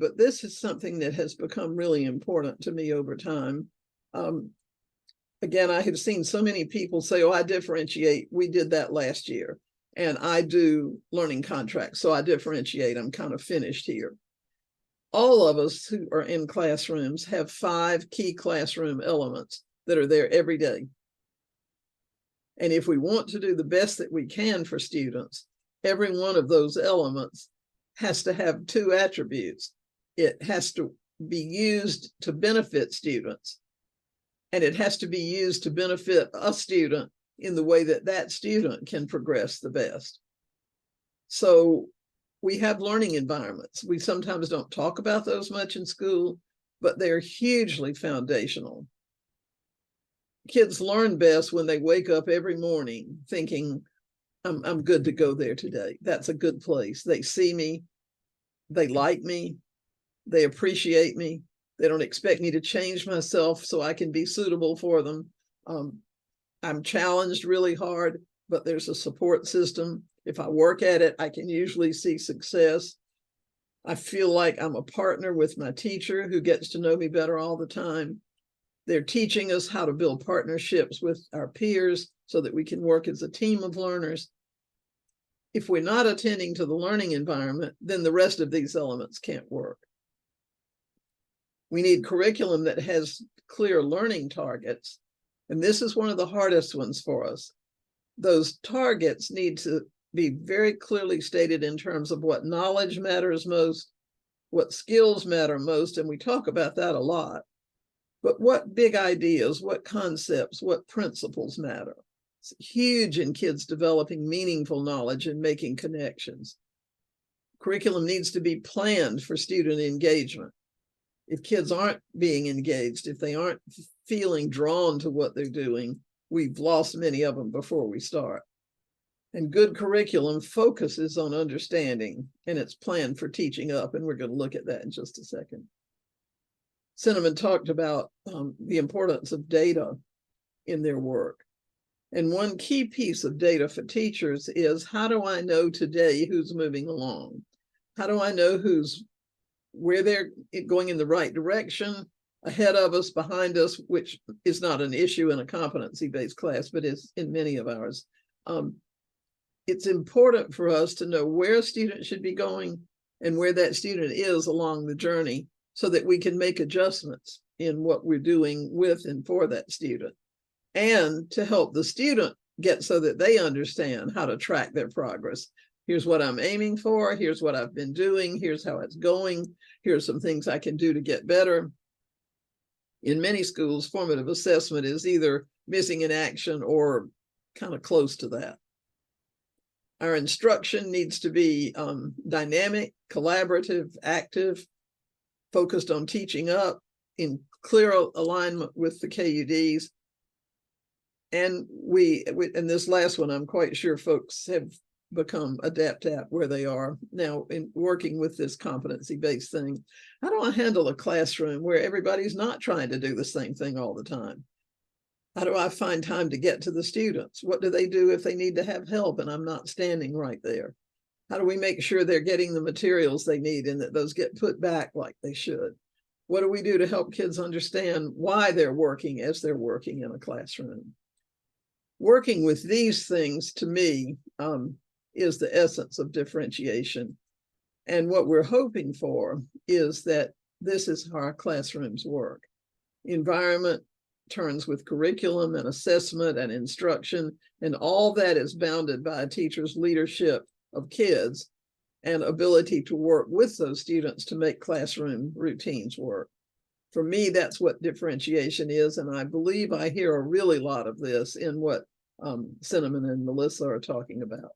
But this is something that has become really important to me over time. Again, I have seen so many people say, oh, I differentiate. We did that last year. And I do learning contracts, so I differentiate. I'm kind of finished here. All of us who are in classrooms have 5 key classroom elements that are there every day. And if we want to do the best that we can for students, every one of those elements has to have 2 attributes. It has to be used to benefit students, and it has to be used to benefit a student in the way that that student can progress the best. So we have learning environments. We sometimes don't talk about those much in school, but they're hugely foundational. Kids learn best when they wake up every morning thinking, I'm good to go there today. That's a good place. They see me, they like me, they appreciate me. They don't expect me to change myself so I can be suitable for them. I'm challenged really hard, but there's a support system. If I work at it, I can usually see success. I feel like I'm a partner with my teacher who gets to know me better all the time. They're teaching us how to build partnerships with our peers so that we can work as a team of learners. If we're not attending to the learning environment, then the rest of these elements can't work. We need curriculum that has clear learning targets. And this is one of the hardest ones for us. Those targets need to be very clearly stated in terms of what knowledge matters most, what skills matter most, and we talk about that a lot. But what big ideas, what concepts, what principles matter? It's huge in kids developing meaningful knowledge and making connections. Curriculum needs to be planned for student engagement. If kids aren't being engaged, if they aren't feeling drawn to what they're doing, we've lost many of them before we start. And good curriculum focuses on understanding, and it's planned for teaching up, and we're going to look at that in just a second. Cinnamon talked about the importance of data in their work. And one key piece of data for teachers is, how do I know today who's moving along? How do I know where they're going in the right direction, ahead of us, behind us, which is not an issue in a competency-based class, but is in many of ours. It's important for us to know where a student should be going and where that student is along the journey so that we can make adjustments in what we're doing with and for that student, and to help the student get so that they understand how to track their progress. Here's what I'm aiming for. Here's what I've been doing. Here's how it's going. Here's some things I can do to get better. In many schools, formative assessment is either missing in action or kind of close to that. Our instruction needs to be dynamic, collaborative, active, focused on teaching up, in clear alignment with the KUDs. And and this last one, I'm quite sure folks have become adept at where they are now in working with this competency-based thing. How do I handle a classroom where everybody's not trying to do the same thing all the time? How do I find time to get to the students? What do they do if they need to have help and I'm not standing right there? How do we make sure they're getting the materials they need and that those get put back like they should? What do we do to help kids understand why they're working as they're working in a classroom? Working with these things, to me, is the essence of differentiation. And what we're hoping for is that this is how our classrooms work. Environment turns with curriculum and assessment and instruction, and all that is bounded by a teacher's leadership of kids and ability to work with those students to make classroom routines work. For me, that's what differentiation is, and I believe I hear a really lot of this in what Cinnamon and Melissa are talking about.